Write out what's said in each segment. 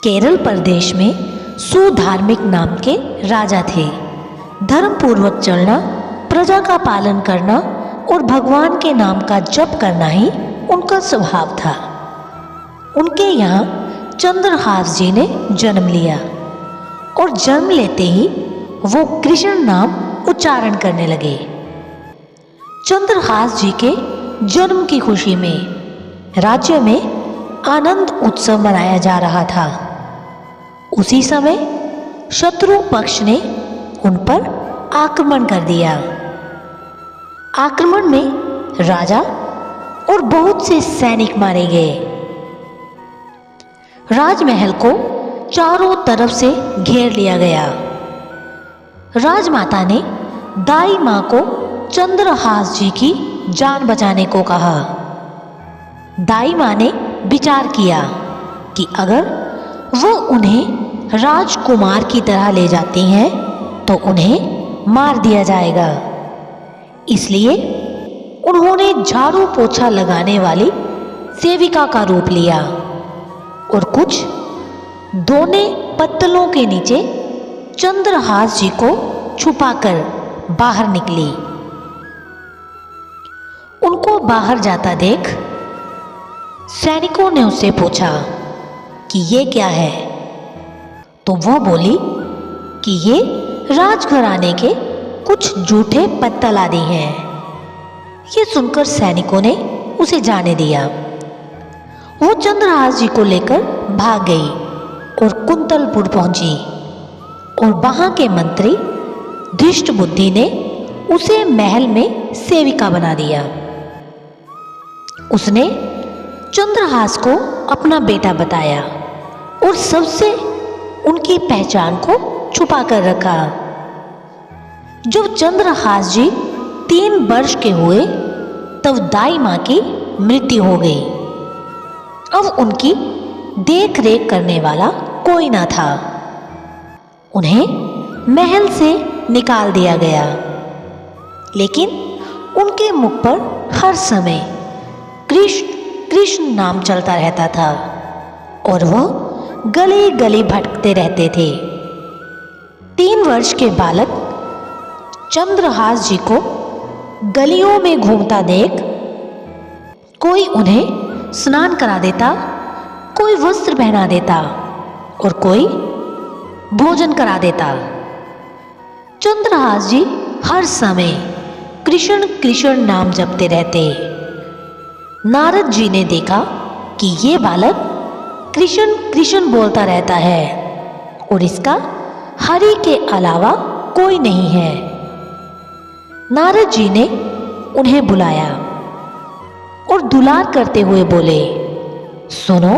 केरल प्रदेश में सुधार्मिक नाम के राजा थे। धर्म पूर्वक चलना, प्रजा का पालन करना और भगवान के नाम का जप करना ही उनका स्वभाव था। उनके यहाँ चंद्रहास जी ने जन्म लिया और जन्म लेते ही वो कृष्ण नाम उच्चारण करने लगे। चंद्रहास जी के जन्म की खुशी में राज्य में आनंद उत्सव मनाया जा रहा था। उसी समय शत्रु पक्ष ने उन पर आक्रमण कर दिया। आक्रमण में राजा और बहुत से सैनिक मारे गए। राजमहल को चारों तरफ से घेर लिया गया। राजमाता ने दाई मां को चंद्रहास जी की जान बचाने को कहा। दाई मां ने विचार किया कि अगर वो उन्हें राजकुमार की तरह ले जाती हैं तो उन्हें मार दिया जाएगा। इसलिए उन्होंने झाड़ू पोछा लगाने वाली सेविका का रूप लिया और कुछ दोने पत्तलों के नीचे चंद्रहास जी को छुपाकर बाहर निकली। उनको बाहर जाता देख सैनिकों ने उससे पूछा कि ये क्या है, तो वह बोली कि ये राजघराने के कुछ जूठे पत्तल आदि हैं। ये सुनकर सैनिकों ने उसे जाने दिया। वो चंद्रहास जी को लेकर भाग गई और कुंतलपुर पहुंची और वहां के मंत्री धृष्टबुद्धि ने उसे महल में सेविका बना दिया। उसने चंद्रहास को अपना बेटा बताया और सबसे उनकी पहचान को छुपा कर रखा। जब चंद्रहास जी 3 वर्ष के हुए तब दाई मां की मृत्यु हो गई। अब उनकी देख रेख करने वाला कोई ना था। उन्हें महल से निकाल दिया गया, लेकिन उनके मुख पर हर समय कृष्ण कृष्ण नाम चलता रहता था और वह गली गली भटकते रहते थे। 3 वर्ष के बालक चंद्रहास जी को गलियों में घूमता देख कोई उन्हें स्नान करा देता, कोई वस्त्र पहना देता और कोई भोजन करा देता। चंद्रहास जी हर समय कृष्ण कृष्ण नाम जपते रहते। नारद जी ने देखा कि ये बालक कृष्ण कृष्ण बोलता रहता है और इसका हरि के अलावा कोई नहीं है। नारद जी ने उन्हें बुलाया और दुलार करते हुए बोले, सुनो,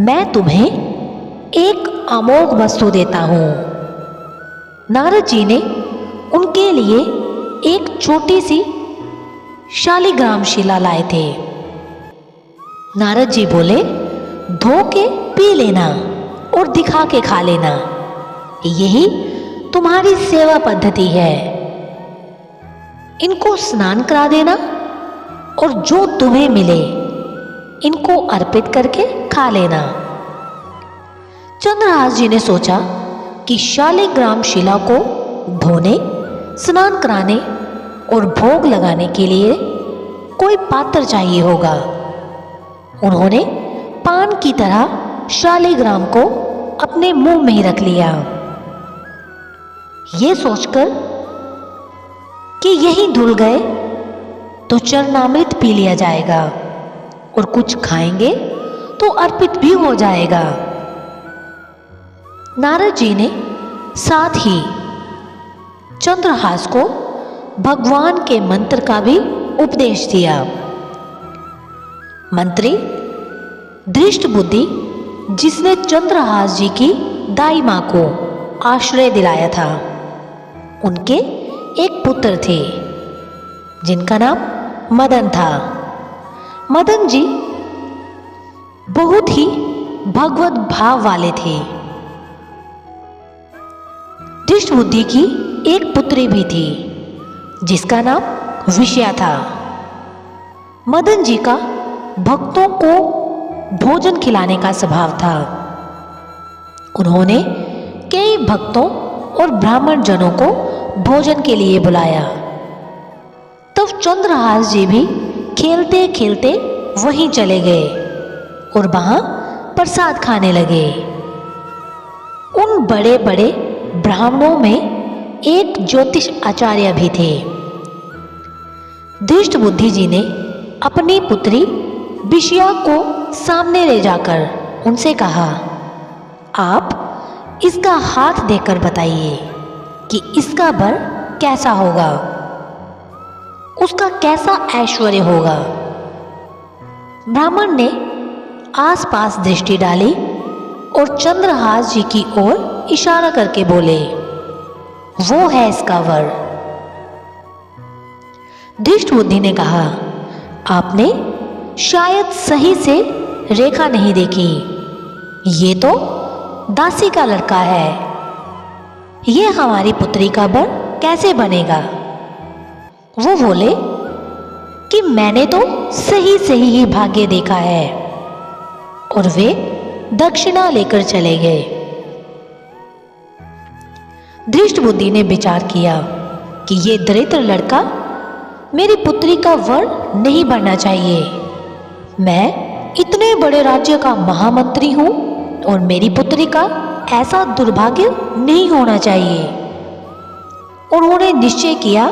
मैं तुम्हें एक अमोघ वस्तु देता हूं। नारद जी ने उनके लिए एक छोटी सी शालिग्राम शिला लाए थे। नारद जी बोले, धो के पी लेना और दिखा के खा लेना, यही तुम्हारी सेवा पद्धति है। इनको स्नान करा देना और जो तुम्हें मिले इनको अर्पित करके खा लेना। चंद्रहास जी ने सोचा कि शालिग्राम शिला को धोने, स्नान कराने और भोग लगाने के लिए कोई पात्र चाहिए होगा। उन्होंने पान की तरह शालिग्राम को अपने मुंह में ही रख लिया। ये सोचकर कि यही धुल गए तो चरणामृत पी लिया जाएगा और कुछ खाएंगे तो अर्पित भी हो जाएगा। नारद जी ने साथ ही चंद्रहास को भगवान के मंत्र का भी उपदेश दिया। मंत्री धृष्टबुद्धि, जिसने चंद्रहास जी की दाई मां को आश्रय दिलाया था, उनके एक पुत्र थे जिनका नाम मदन था। मदन जी बहुत ही भगवत भाव वाले थे। धृष्टबुद्धि की एक पुत्री भी थी जिसका नाम विषया था। मदन जी का भक्तों को भोजन खिलाने का स्वभाव था। उन्होंने कई भक्तों और ब्राह्मण जनों को भोजन के लिए बुलाया। तब चंद्रहास जी भी खेलते खेलते वहीं चले गए और वहां प्रसाद खाने लगे। उन बड़े बड़े ब्राह्मणों में एक ज्योतिष आचार्य भी थे। धृष्ट बुद्धि जी ने अपनी पुत्री विषया को सामने ले जाकर उनसे कहा, आप इसका हाथ देकर बताइए कि इसका वर कैसा होगा, उसका कैसा ऐश्वर्य होगा। ब्राह्मण ने आसपास दृष्टि डाली और चंद्रहास जी की ओर इशारा करके बोले, वो है इसका वर। धृष्ट बुद्धि ने कहा, आपने शायद सही से रेखा नहीं देखी, ये तो दासी का लड़का है, ये हमारी पुत्री का वर कैसे बनेगा। वो बोले कि मैंने तो सही सही ही भाग्य देखा है, और वे दक्षिणा लेकर चले गए। धृष्ट बुद्धि ने विचार किया कि ये दरिद्र लड़का मेरी पुत्री का वर नहीं बनना चाहिए। मैं इतने बड़े राज्य का महामंत्री हूं और मेरी पुत्री का ऐसा दुर्भाग्य नहीं होना चाहिए। उन्होंने निश्चय किया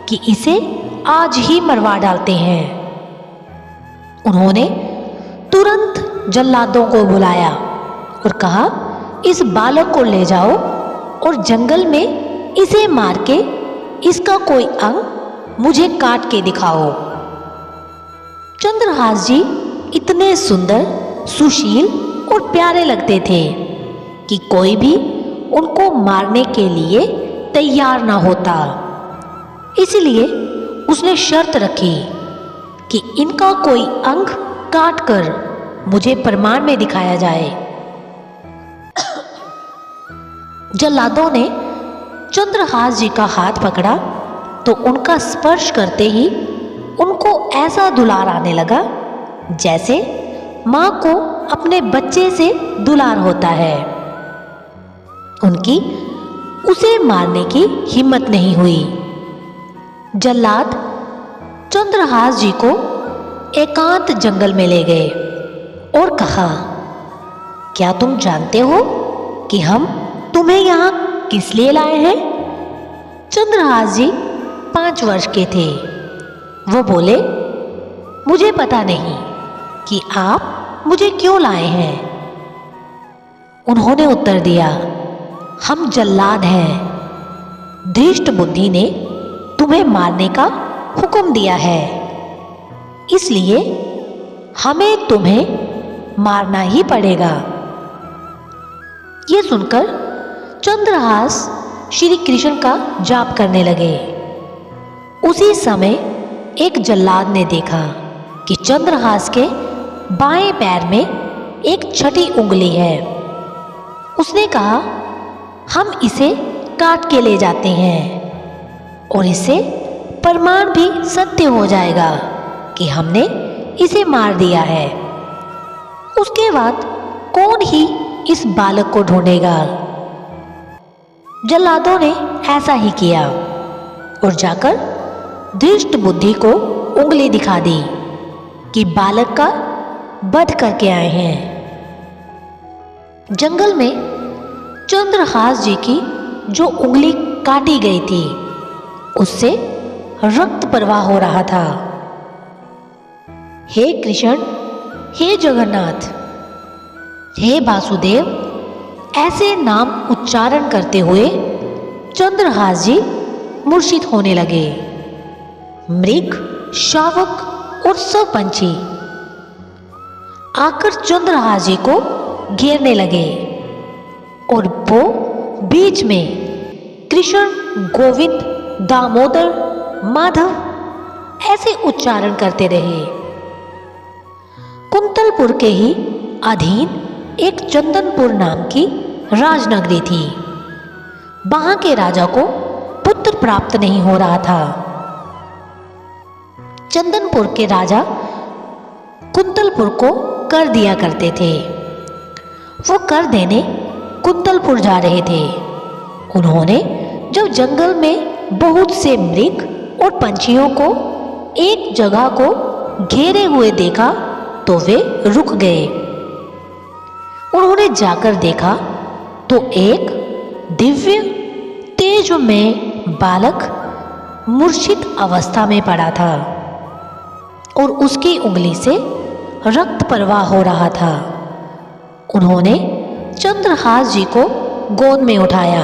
कि इसे आज ही मरवा डालते हैं। उन्होंने तुरंत जल्लादों को बुलाया और कहा, इस बालक को ले जाओ और जंगल में इसे मार के इसका कोई अंग मुझे काट के दिखाओ। चंद्रहास जी इतने सुंदर, सुशील और प्यारे लगते थे कि कोई भी उनको मारने के लिए तैयार ना होता। इसलिए उसने शर्त रखी कि इनका कोई अंग काटकर मुझे प्रमाण में दिखाया जाए। जल्लादों ने चंद्रहास जी का हाथ पकड़ा तो उनका स्पर्श करते ही उनको ऐसा दुलार आने लगा जैसे माँ को अपने बच्चे से दुलार होता है। उनकी उसे मारने की हिम्मत नहीं हुई। जल्लाद चंद्रहास जी को एकांत जंगल में ले गए और कहा, क्या तुम जानते हो कि हम तुम्हें यहाँ किस लिए लाए हैं? चंद्रहास जी 5 वर्ष के थे। वो बोले, मुझे पता नहीं कि आप मुझे क्यों लाए हैं। उन्होंने उत्तर दिया, हम जल्लाद हैं। धृष्ट बुद्धि ने तुम्हें मारने का हुक्म दिया है, इसलिए हमें तुम्हें मारना ही पड़ेगा। ये सुनकर चंद्रहास श्री कृष्ण का जाप करने लगे। उसी समय एक जल्लाद ने देखा कि चंद्रहास के बाएं पैर में एक छठी उंगली है। उसने कहा, हम इसे काट के ले जाते हैं और इससे प्रमाण भी सत्य हो जाएगा कि हमने इसे मार दिया है। उसके बाद कौन ही इस बालक को ढूंढेगा। जल्लादों ने ऐसा ही किया और जाकर धृष्ट बुद्धि को उंगली दिखा दी कि बालक का वध करके आए हैं। जंगल में चंद्रहास जी की जो उंगली काटी गई थी उससे रक्त प्रवाह हो रहा था। हे कृष्ण, हे जगन्नाथ, हे वासुदेव, ऐसे नाम उच्चारण करते हुए चंद्रहास जी मूर्छित होने लगे। मृग, शावक और सब पंछी आकर चंद्रहास जी को घेरने लगे और वो बीच में कृष्ण, गोविंद, दामोदर, माधव ऐसे उच्चारण करते रहे। कुंतलपुर के ही अधीन एक चंदनपुर नाम की राजनगरी थी। वहां के राजा को पुत्र प्राप्त नहीं हो रहा था। चंदनपुर के राजा कुंतलपुर को कर दिया करते थे। वो कर देने कुंतलपुर जा रहे थे। उन्होंने जब जंगल में बहुत से मृग और पंछियों को एक जगह को घेरे हुए देखा तो वे रुक गए। उन्होंने जाकर देखा तो एक दिव्य तेजमय बालक मूर्छित अवस्था में पड़ा था और उसकी उंगली से रक्त प्रवाह हो रहा था। उन्होंने चंद्रहास जी को गोद में उठाया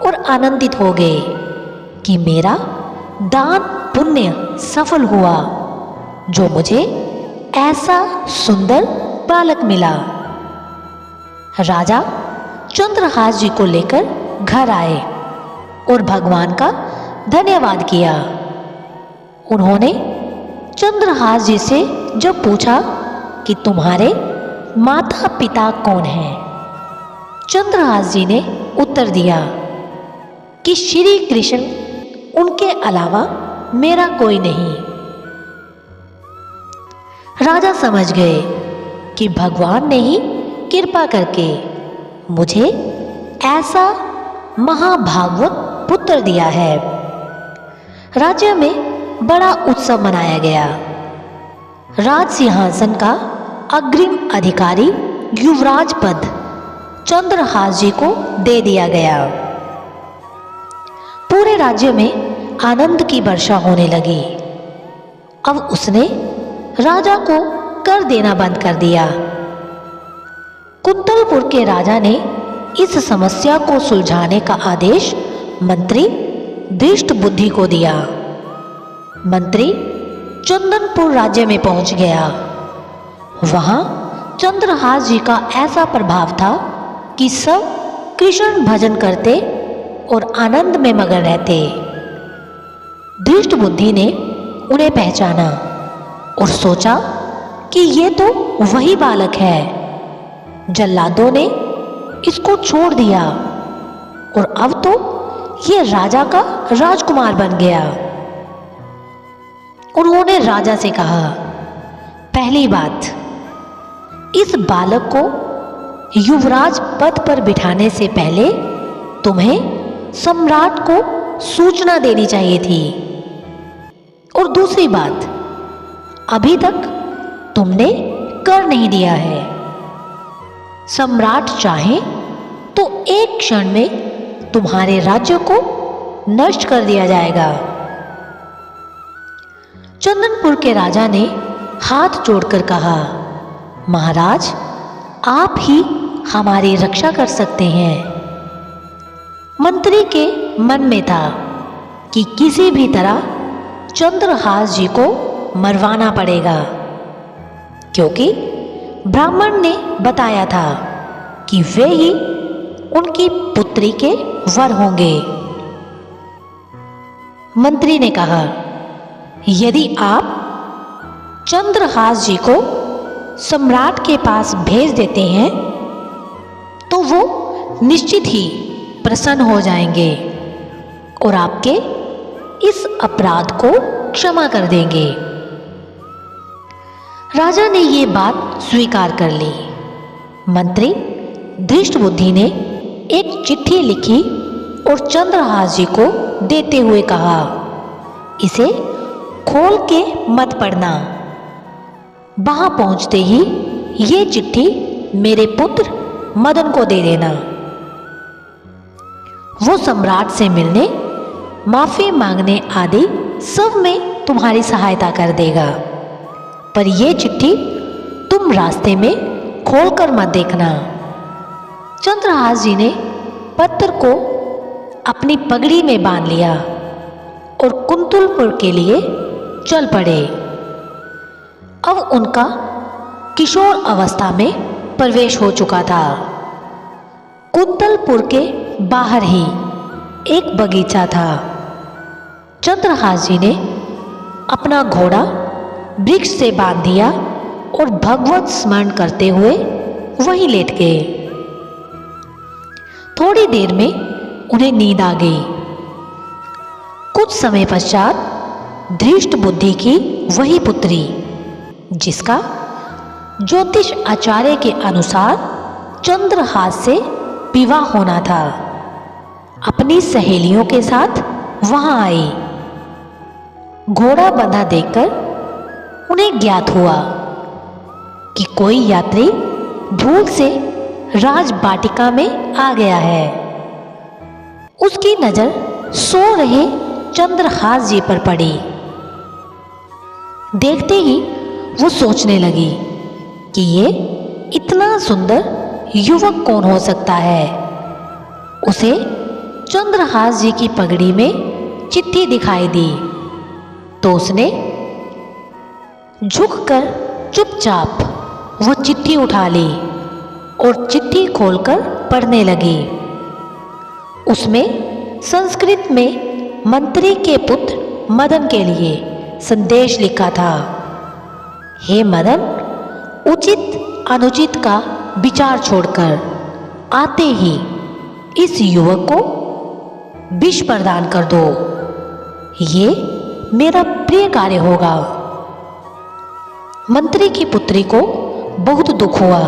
और आनंदित हो गए कि मेरा दान पुण्य सफल हुआ, जो मुझे ऐसा सुंदर बालक मिला। राजा चंद्रहास जी को लेकर घर आए और भगवान का धन्यवाद किया। उन्होंने चंद्रहास जी से जब पूछा कि तुम्हारे माता पिता कौन हैं, चंद्रहास जी ने उत्तर दिया कि श्री कृष्ण, उनके अलावा मेरा कोई नहीं। राजा समझ गए कि भगवान ने ही कृपा करके मुझे ऐसा महाभागवत पुत्र दिया है। राज्य में बड़ा उत्सव मनाया गया। राज सिंहासन का अग्रिम अधिकारी युवराज पद चंद्रहास जी को दे दिया गया। पूरे राज्य में आनंद की वर्षा होने लगी। अब उसने राजा को कर देना बंद कर दिया। कुंतलपुर के राजा ने इस समस्या को सुलझाने का आदेश मंत्री धृष्टबुद्धि को दिया। मंत्री चंदनपुर राज्य में पहुंच गया। वहां चंद्रहास जी का ऐसा प्रभाव था कि सब कृष्ण भजन करते और आनंद में मगन रहते। धृष्टबुद्धि ने उन्हें पहचाना और सोचा कि ये तो वही बालक है। जल्लादों ने इसको छोड़ दिया और अब तो ये राजा का राजकुमार बन गया। उन्होंने राजा से कहा, पहली बात, इस बालक को युवराज पद पर बिठाने से पहले तुम्हें सम्राट को सूचना देनी चाहिए थी। और दूसरी बात, अभी तक तुमने कर नहीं दिया है। सम्राट चाहे तो एक क्षण में तुम्हारे राज्य को नष्ट कर दिया जाएगा। चंदनपुर के राजा ने हाथ जोड़कर कहा, महाराज, आप ही हमारी रक्षा कर सकते हैं। मंत्री के मन में था कि किसी भी तरह चंद्रहास जी को मरवाना पड़ेगा, क्योंकि ब्राह्मण ने बताया था कि वे ही उनकी पुत्री के वर होंगे। मंत्री ने कहा, यदि आप चंद्रहास जी को सम्राट के पास भेज देते हैं तो वो निश्चित ही प्रसन्न हो जाएंगे और आपके इस अपराध को क्षमा कर देंगे। राजा ने ये बात स्वीकार कर ली। मंत्री धृष्टबुद्धि ने एक चिट्ठी लिखी और चंद्रहास जी को देते हुए कहा, इसे खोल के मत पढ़ना। वहां पहुंचते ही ये चिट्ठी मेरे पुत्र मदन को दे देना। वो सम्राट से मिलने, माफी मांगने आदि सब में तुम्हारी सहायता कर देगा, पर यह चिट्ठी तुम रास्ते में खोलकर मत देखना। चंद्रहास जी ने पत्र को अपनी पगड़ी में बांध लिया और कुंतलपुर के लिए चल पड़े। अब उनका किशोर अवस्था में प्रवेश हो चुका था। कुंतलपुर के बाहर ही एक बगीचा था। चंद्रहास जी ने अपना घोड़ा वृक्ष से बांध दिया और भगवत स्मरण करते हुए वहीं लेट गए। थोड़ी देर में उन्हें नींद आ गई। कुछ समय पश्चात धृष्टबुद्धि की वही पुत्री, जिसका ज्योतिष आचार्य के अनुसार चंद्रहास से विवाह होना था। अपनी सहेलियों के साथ वहां आई। घोड़ा बंधा देखकर उन्हें ज्ञात हुआ कि कोई यात्री भूल से राजबाटिका में आ गया है। उसकी नजर सो रहे चंद्रहास जी पर पड़ी। देखते ही वो सोचने लगी कि ये इतना सुंदर युवक कौन हो सकता है। उसे चंद्रहास जी की पगड़ी में चिट्ठी दिखाई दी तो उसने झुककर चुपचाप वो चिट्ठी उठा ली और चिट्ठी खोलकर पढ़ने लगी। उसमें संस्कृत में मंत्री के पुत्र मदन के लिए संदेश लिखा था। हे मदन, उचित अनुचित का विचार छोड़कर आते ही इस युवक को विष प्रदान कर दो। ये मेरा प्रिय कार्य होगा। मंत्री की पुत्री को बहुत दुख हुआ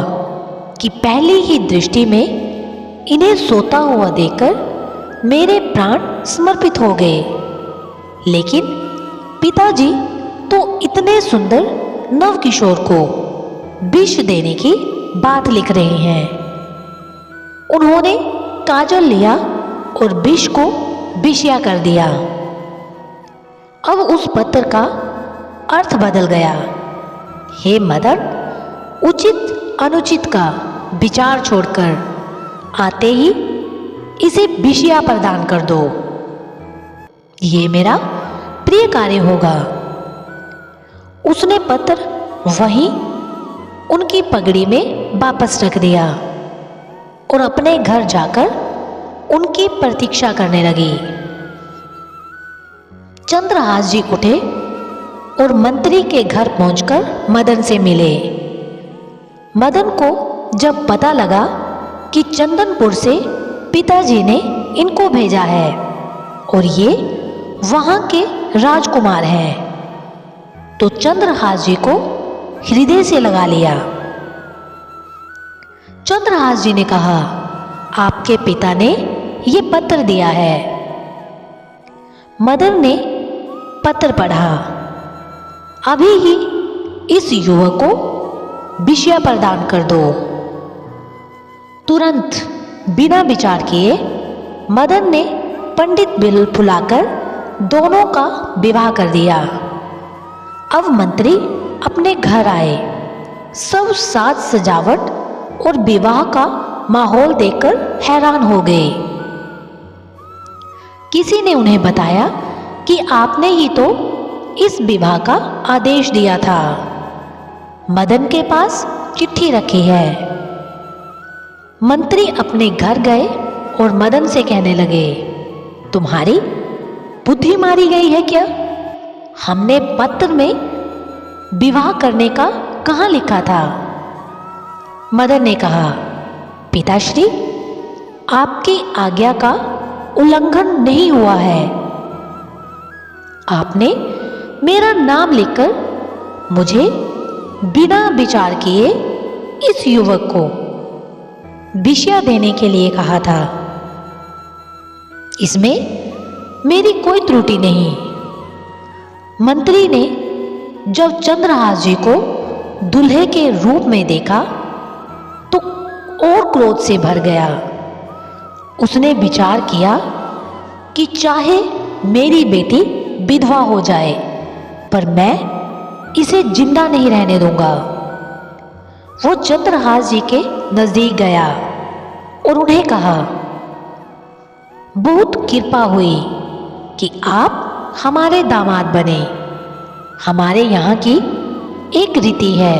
कि पहली ही दृष्टि में इन्हें सोता हुआ देखकर मेरे प्राण समर्पित हो गए। लेकिन पिताजी तो इतने सुंदर नवकिशोर को विष देने की बात लिख रहे हैं। उन्होंने काजल लिया और विष को विषया कर दिया। अब उस पत्र का अर्थ बदल गया। हे मदन, उचित अनुचित का विचार छोड़कर आते ही इसे विषया प्रदान कर दो। ये मेरा प्रिय कार्य होगा। उसने पत्र वहीं उनकी पगड़ी में वापस रख दिया और अपने घर जाकर उनकी प्रतीक्षा करने लगी। चंद्रहास जी उठे और मंत्री के घर पहुंचकर मदन से मिले। मदन को जब पता लगा कि चंदनपुर से पिताजी ने इनको भेजा है और ये वहां के राजकुमार हैं, तो चंद्रहास जी को हृदय से लगा लिया। चंद्रहास जी ने कहा, आपके पिता ने ये पत्र दिया है। मदन ने पत्र पढ़ा। अभी ही इस युवक को विषया प्रदान कर दो। तुरंत बिना विचार किए मदन ने पंडित बिल बुलाकर दोनों का विवाह कर दिया। अब मंत्री अपने घर आए। सब साज सजावट और विवाह का माहौल देखकर हैरान हो गए। किसी ने उन्हें बताया कि आपने ही तो इस विवाह का आदेश दिया था। मदन के पास चिट्ठी रखी है। मंत्री अपने घर गए और मदन से कहने लगे, तुम्हारी बुद्धि मारी गई है क्या? हमने पत्र में विवाह करने का कहाँ लिखा था? मदन ने कहा, पिताश्री, आपकी आज्ञा का उल्लंघन नहीं हुआ है। आपने मेरा नाम लिखकर मुझे बिना विचार किए इस युवक को विषया देने के लिए कहा था। इसमें मेरी कोई त्रुटि नहीं। मंत्री ने जब चंद्रहास जी को दूल्हे के रूप में देखा तो और क्रोध से भर गया। उसने विचार किया कि चाहे मेरी बेटी विधवा हो जाए, पर मैं इसे जिंदा नहीं रहने दूंगा। वो चंद्रहास जी के नजदीक गया और उन्हें कहा, बहुत कृपा हुई कि आप हमारे दामाद बने। हमारे यहाँ की एक रीति है,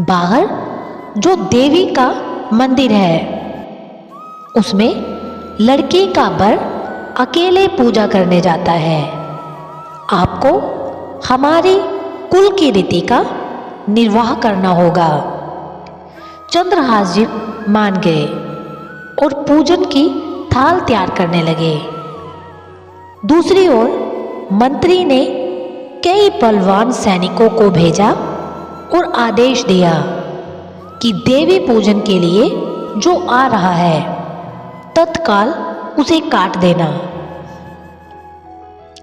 बाहर जो देवी का मंदिर है उसमें लड़की का वर अकेले पूजा करने जाता है। आपको हमारी कुल की रीति का निर्वाह करना होगा। चंद्रहास जी मान गए और पूजन की थाल तैयार करने लगे। दूसरी ओर मंत्री ने कई बलवान सैनिकों को भेजा और आदेश दिया कि देवी पूजन के लिए जो आ रहा है तत्काल उसे काट देना।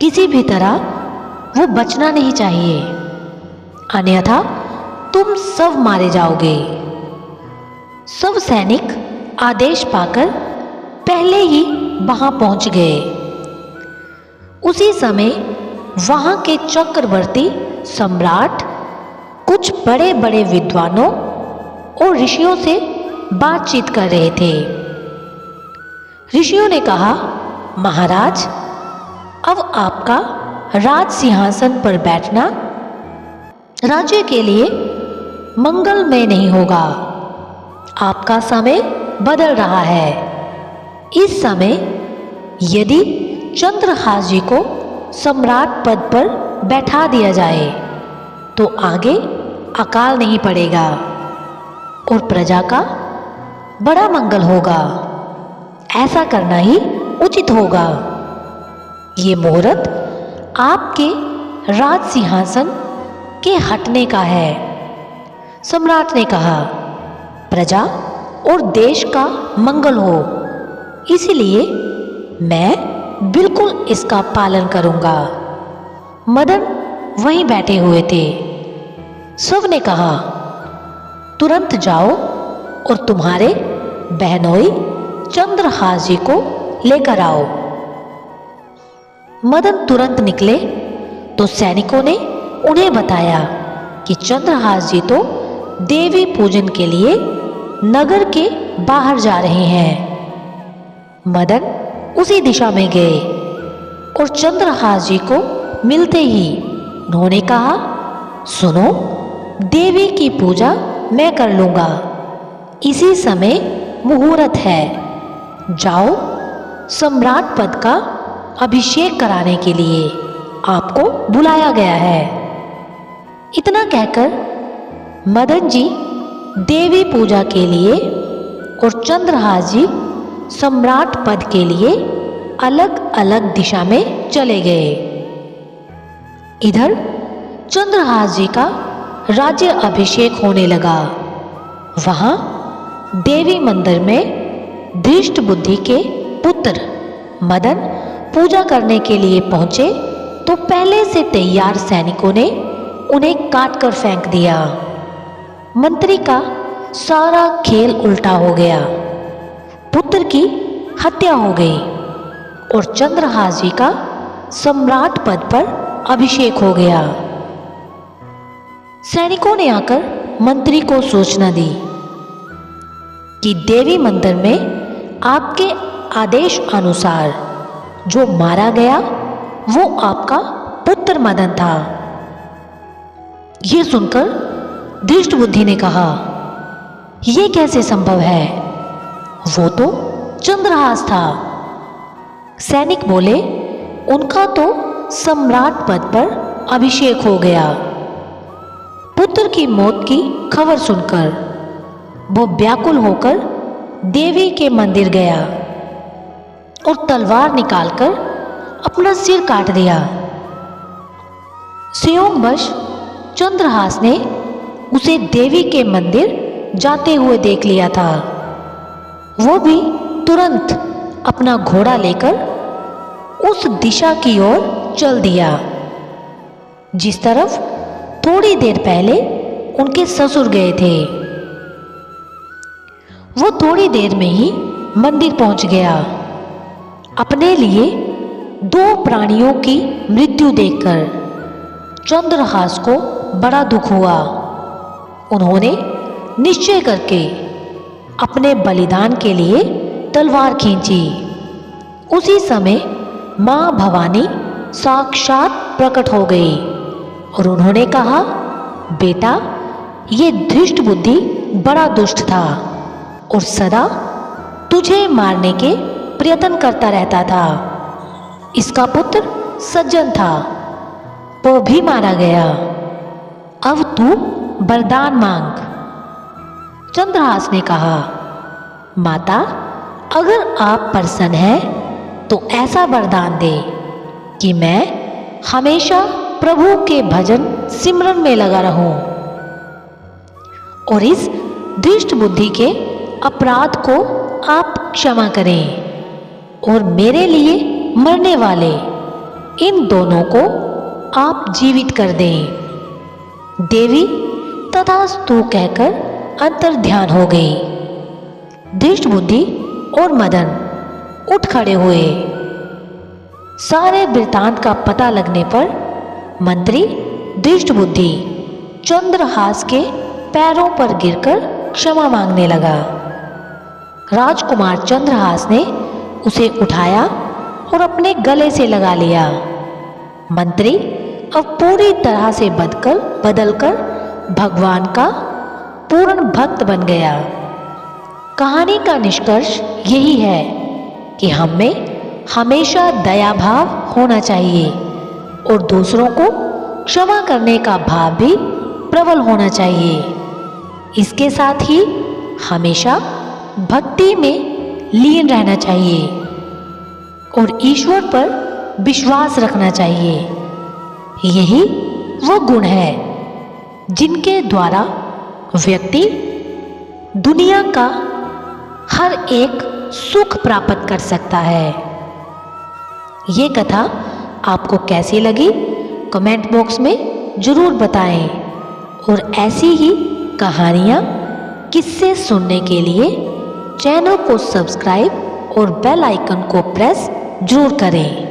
किसी भी तरह वो बचना नहीं चाहिए, अन्यथा तुम सब मारे जाओगे। सब सैनिक आदेश पाकर पहले ही वहां पहुंच गए। उसी समय वहां के चक्रवर्ती सम्राट कुछ बड़े बड़े विद्वानों और ऋषियों से बातचीत कर रहे थे। ऋषियों ने कहा, महाराज, अब आपका राज सिंहासन पर बैठना राज्य के लिए मंगलमय नहीं होगा। आपका समय बदल रहा है। इस समय यदि चंद्रहास जी को सम्राट पद पर बैठा दिया जाए तो आगे अकाल नहीं पड़ेगा और प्रजा का बड़ा मंगल होगा। ऐसा करना ही उचित होगा। ये मुहूर्त आपके राज सिंहासन के हटने का है। सम्राट ने कहा, प्रजा और देश का मंगल हो, इसलिए मैं बिल्कुल इसका पालन करूंगा। मदन वहीं बैठे हुए थे। सब ने कहा, तुरंत जाओ और तुम्हारे बहनोई चंद्रहास जी को लेकर आओ। मदन तुरंत निकले तो सैनिकों ने उन्हें बताया कि चंद्रहास जी तो देवी पूजन के लिए नगर के बाहर जा रहे हैं। मदन उसी दिशा में गए और चंद्रहास जी को मिलते ही उन्होंने कहा, सुनो, देवी की पूजा मैं कर लूंगा। इसी समय मुहूर्त है। जाओ, सम्राट पद का अभिषेक कराने के लिए आपको बुलाया गया है। इतना कहकर मदन जी देवी पूजा के लिए और चंद्रहास जी सम्राट पद के लिए अलग अलग दिशा में चले गए। इधर चंद्रहास जी का राज्य अभिषेक होने लगा। वहां देवी मंदिर में धृष्ट बुद्धि के पुत्र मदन पूजा करने के लिए पहुंचे तो पहले से तैयार सैनिकों ने उन्हें काटकर फेंक दिया। मंत्री का सारा खेल उल्टा हो गया। पुत्र की हत्या हो गई और चंद्रहास जी का सम्राट पद पर अभिषेक हो गया। सैनिकों ने आकर मंत्री को सूचना दी कि देवी मंदिर में आपके आदेश अनुसार जो मारा गया वो आपका पुत्र मदन था। ये सुनकर धृष्ट बुद्धि ने कहा, यह कैसे संभव है? वो तो चंद्रहास था। सैनिक बोले, उनका तो सम्राट पद पर अभिषेक हो गया। पुत्र की मौत की खबर सुनकर वो व्याकुल होकर देवी के मंदिर गया और तलवार निकालकर अपना सिर काट दिया। संयोगवश चंद्रहास ने उसे देवी के मंदिर जाते हुए देख लिया था। वो भी तुरंत अपना घोड़ा लेकर उस दिशा की ओर चल दिया जिस तरफ थोड़ी देर पहले उनके ससुर गए थे। वो थोड़ी देर में ही मंदिर पहुंच गया। अपने लिए 2 प्राणियों की मृत्यु देखकर चंद्रहास को बड़ा दुख हुआ। उन्होंने निश्चय करके अपने बलिदान के लिए तलवार खींची। उसी समय मां भवानी साक्षात प्रकट हो गई और उन्होंने कहा, बेटा, ये धृष्ट बुद्धि बड़ा दुष्ट था और सदा तुझे मारने के प्रयत्न करता रहता था। इसका पुत्र सज्जन था, वो भी मारा गया। अब तू वरदान मांग। चंद्रहास ने कहा, माता, अगर आप प्रसन्न हैं तो ऐसा वरदान दे कि मैं हमेशा प्रभु के भजन सिमरन में लगा रहूं और इस धृष्ट बुद्धि के अपराध को आप क्षमा करें और मेरे लिए मरने वाले इन दोनों को आप जीवित कर दें। देवी तथास्तु कहकर अंतर ध्यान हो गई। दृष्टबुद्धि और मदन उठ खड़े हुए। सारे वृतांत का पता लगने पर मंत्री दृष्टबुद्धि चंद्रहास के पैरों पर गिरकर क्षमा मांगने लगा। राजकुमार चंद्रहास ने उसे उठाया और अपने गले से लगा लिया। मंत्री अब पूरी तरह से बदलकर भगवान का पूर्ण भक्त बन गया। कहानी का निष्कर्ष यही है कि हम में हमेशा दया भाव होना चाहिए और दूसरों को क्षमा करने का भाव भी प्रबल होना चाहिए। इसके साथ ही हमेशा भक्ति में लीन रहना चाहिए और ईश्वर पर विश्वास रखना चाहिए। यही वो गुण है जिनके द्वारा व्यक्ति दुनिया का हर एक सुख प्राप्त कर सकता है। ये कथा आपको कैसी लगी कमेंट बॉक्स में ज़रूर बताएं और ऐसी ही कहानियाँ किस्से सुनने के लिए चैनल को सब्सक्राइब और बेल आइकन को प्रेस जरूर करें।